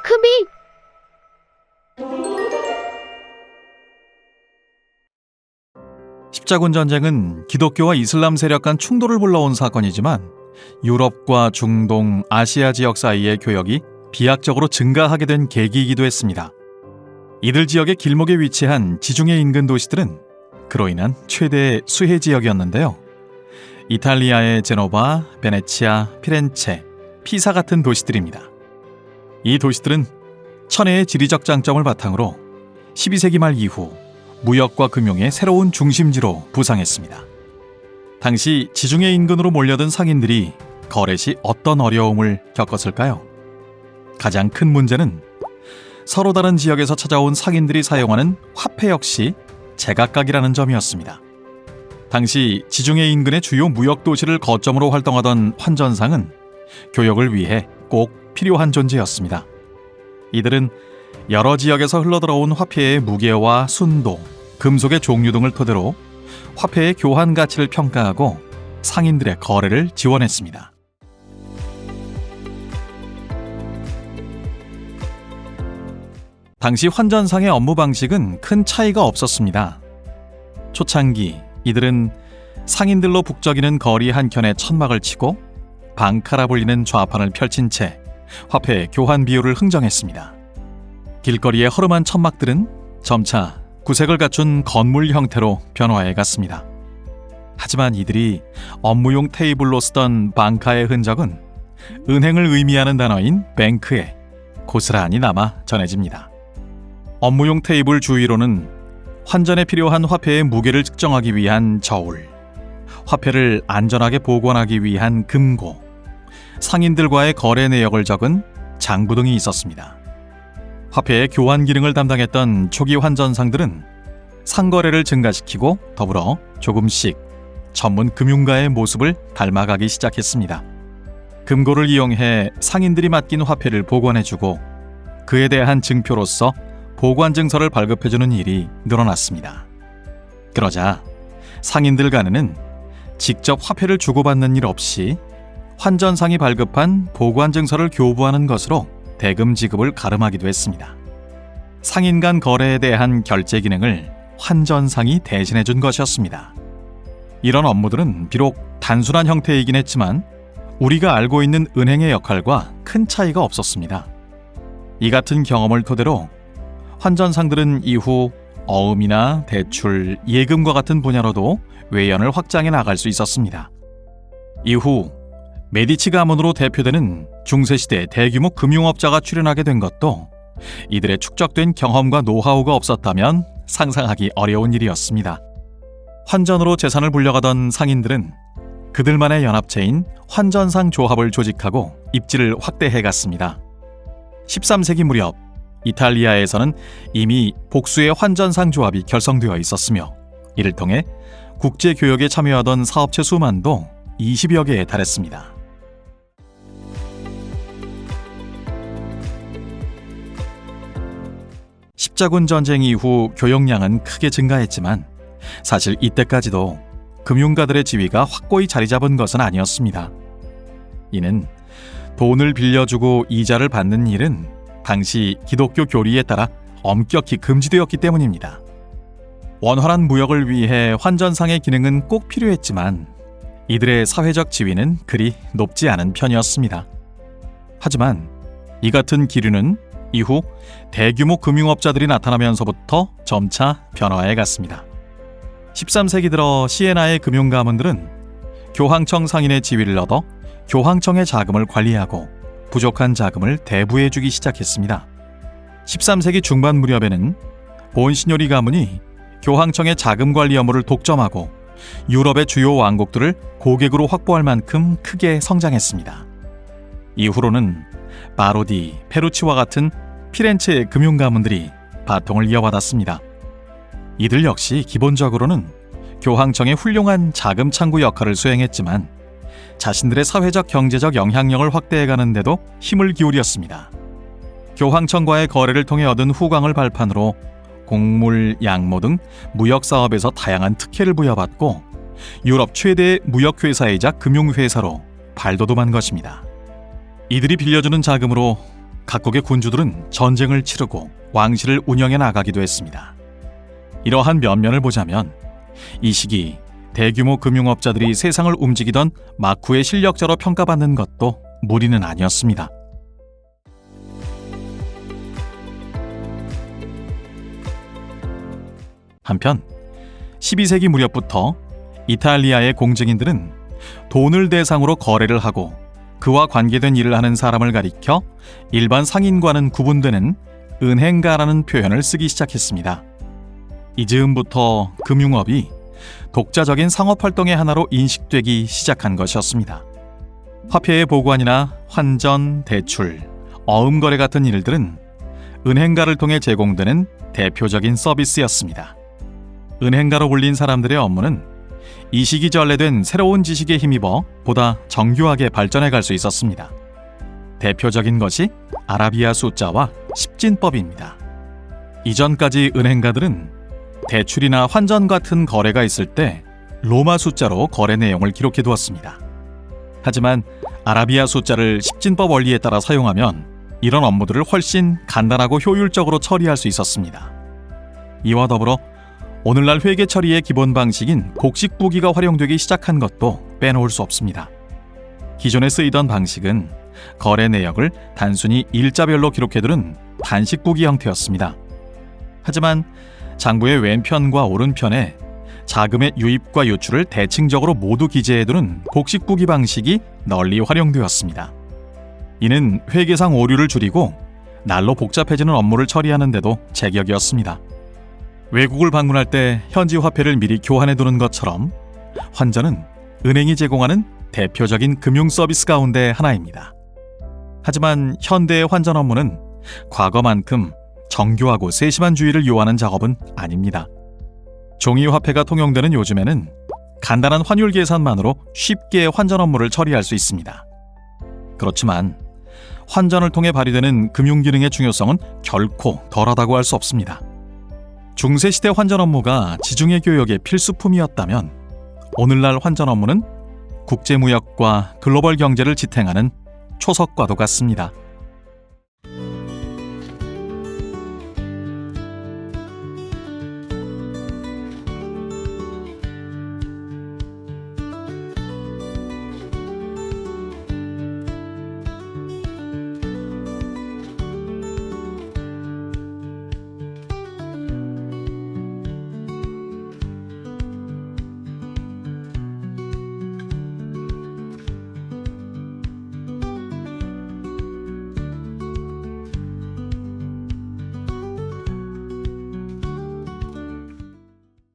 크비! 십자군 전쟁은 기독교와 이슬람 세력 간 충돌을 불러온 사건이지만 유럽과 중동, 아시아 지역 사이의 교역이 비약적으로 증가하게 된 계기이기도 했습니다. 이들 지역의 길목에 위치한 지중해 인근 도시들은 그로 인한 최대의 수혜 지역이었는데요. 이탈리아의 제노바, 베네치아, 피렌체, 피사 같은 도시들입니다. 이 도시들은 천혜의 지리적 장점을 바탕으로 12세기 말 이후 무역과 금융의 새로운 중심지로 부상했습니다. 당시 지중해 인근으로 몰려든 상인들이 거래 시 어떤 어려움을 겪었을까요? 가장 큰 문제는 서로 다른 지역에서 찾아온 상인들이 사용하는 화폐 역시 제각각이라는 점이었습니다. 당시 지중해 인근의 주요 무역 도시를 거점으로 활동하던 환전상은 교역을 위해 꼭 필요한 존재였습니다. 이들은 여러 지역에서 흘러들어온 화폐의 무게와 순도, 금속의 종류 등을 토대로 화폐의 교환 가치를 평가하고 상인들의 거래를 지원했습니다. 당시 환전상의 업무 방식은 큰 차이가 없었습니다. 초창기 이들은 상인들로 북적이는 거리 한켠에 천막을 치고 방카라 불리는 좌판을 펼친 채 화폐의 교환 비율을 흥정했습니다. 길거리의 허름한 천막들은 점차 구색을 갖춘 건물 형태로 변화해 갔습니다. 하지만 이들이 업무용 테이블로 쓰던 방카의 흔적은 은행을 의미하는 단어인 뱅크에 고스란히 남아 전해집니다. 업무용 테이블 주위로는 환전에 필요한 화폐의 무게를 측정하기 위한 저울, 화폐를 안전하게 보관하기 위한 금고, 상인들과의 거래 내역을 적은 장부 등이 있었습니다. 화폐의 교환 기능을 담당했던 초기 환전상들은 상거래를 증가시키고 더불어 조금씩 전문 금융가의 모습을 닮아가기 시작했습니다. 금고를 이용해 상인들이 맡긴 화폐를 보관해주고 그에 대한 증표로서 보관 증서를 발급해주는 일이 늘어났습니다. 그러자 상인들 간에는 직접 화폐를 주고받는 일 없이 환전상이 발급한 보관 증서를 교부하는 것으로 대금 지급을 가름하기도 했습니다. 상인 간 거래에 대한 결제 기능을 환전상이 대신해준 것이었습니다. 이런 업무들은 비록 단순한 형태이긴 했지만 우리가 알고 있는 은행의 역할과 큰 차이가 없었습니다. 이 같은 경험을 토대로 환전상들은 이후 어음이나 대출, 예금과 같은 분야로도 외연을 확장해 나갈 수 있었습니다. 이후 메디치 가문으로 대표되는 중세시대 대규모 금융업자가 출현하게 된 것도 이들의 축적된 경험과 노하우가 없었다면 상상하기 어려운 일이었습니다. 환전으로 재산을 불려가던 상인들은 그들만의 연합체인 환전상 조합을 조직하고 입지를 확대해갔습니다. 13세기 무렵 이탈리아에서는 이미 복수의 환전상 조합이 결성되어 있었으며 이를 통해 국제교역에 참여하던 사업체 수만도 20여 개에 달했습니다. 십자군 전쟁 이후 교역량은 크게 증가했지만 사실 이때까지도 금융가들의 지위가 확고히 자리 잡은 것은 아니었습니다. 이는 돈을 빌려주고 이자를 받는 일은 당시 기독교 교리에 따라 엄격히 금지되었기 때문입니다. 원활한 무역을 위해 환전상의 기능은 꼭 필요했지만 이들의 사회적 지위는 그리 높지 않은 편이었습니다. 하지만 이 같은 기류는 이후 대규모 금융업자들이 나타나면서부터 점차 변화해 갔습니다. 13세기 들어 시에나의 금융가문들은 교황청 상인의 지위를 얻어 교황청의 자금을 관리하고 부족한 자금을 대부해주기 시작했습니다. 13세기 중반 무렵에는 본시뇨리 가문이 교황청의 자금 관리 업무를 독점하고 유럽의 주요 왕국들을 고객으로 확보할 만큼 크게 성장했습니다. 이후로는 바로디, 페루치와 같은 피렌체의 금융가문들이 바통을 이어받았습니다. 이들 역시 기본적으로는 교황청의 훌륭한 자금 창구 역할을 수행했지만 자신들의 사회적 경제적 영향력을 확대해가는 데도 힘을 기울였습니다. 교황청과의 거래를 통해 얻은 후광을 발판으로 곡물, 양모 등 무역사업에서 다양한 특혜를 부여받고 유럽 최대의 무역회사이자 금융회사로 발돋움한 것입니다. 이들이 빌려주는 자금으로 각국의 군주들은 전쟁을 치르고 왕실을 운영해 나가기도 했습니다. 이러한 면면을 보자면 이 시기 대규모 금융업자들이 세상을 움직이던 막후의 실력자로 평가받는 것도 무리는 아니었습니다. 한편 12세기 무렵부터 이탈리아의 공증인들은 돈을 대상으로 거래를 하고 그와 관계된 일을 하는 사람을 가리켜 일반 상인과는 구분되는 은행가라는 표현을 쓰기 시작했습니다. 이 즈음부터 금융업이 독자적인 상업활동의 하나로 인식되기 시작한 것이었습니다. 화폐의 보관이나 환전, 대출, 어음거래 같은 일들은 은행가를 통해 제공되는 대표적인 서비스였습니다. 은행가로 불린 사람들의 업무는 이 시기 전래된 새로운 지식에 힘입어 보다 정교하게 발전해 갈 수 있었습니다. 대표적인 것이 아라비아 숫자와 십진법입니다. 이전까지 은행가들은 대출이나 환전 같은 거래가 있을 때 로마 숫자로 거래 내용을 기록해 두었습니다. 하지만 아라비아 숫자를 십진법 원리에 따라 사용하면 이런 업무들을 훨씬 간단하고 효율적으로 처리할 수 있었습니다. 이와 더불어 오늘날 회계 처리의 기본 방식인 곡식부기가 활용되기 시작한 것도 빼놓을 수 없습니다. 기존에 쓰이던 방식은 거래 내역을 단순히 일자별로 기록해두는 단식부기 형태였습니다. 하지만 장부의 왼편과 오른편에 자금의 유입과 유출을 대칭적으로 모두 기재해두는 곡식부기 방식이 널리 활용되었습니다. 이는 회계상 오류를 줄이고 날로 복잡해지는 업무를 처리하는 데도 제격이었습니다. 외국을 방문할 때 현지 화폐를 미리 교환해두는 것처럼 환전은 은행이 제공하는 대표적인 금융 서비스 가운데 하나입니다. 하지만 현대의 환전 업무는 과거만큼 정교하고 세심한 주의를 요하는 작업은 아닙니다. 종이 화폐가 통용되는 요즘에는 간단한 환율 계산만으로 쉽게 환전 업무를 처리할 수 있습니다. 그렇지만 환전을 통해 발휘되는 금융 기능의 중요성은 결코 덜하다고 할 수 없습니다. 중세시대 환전 업무가 지중해 교역의 필수품이었다면 오늘날 환전 업무는 국제무역과 글로벌 경제를 지탱하는 초석과도 같습니다.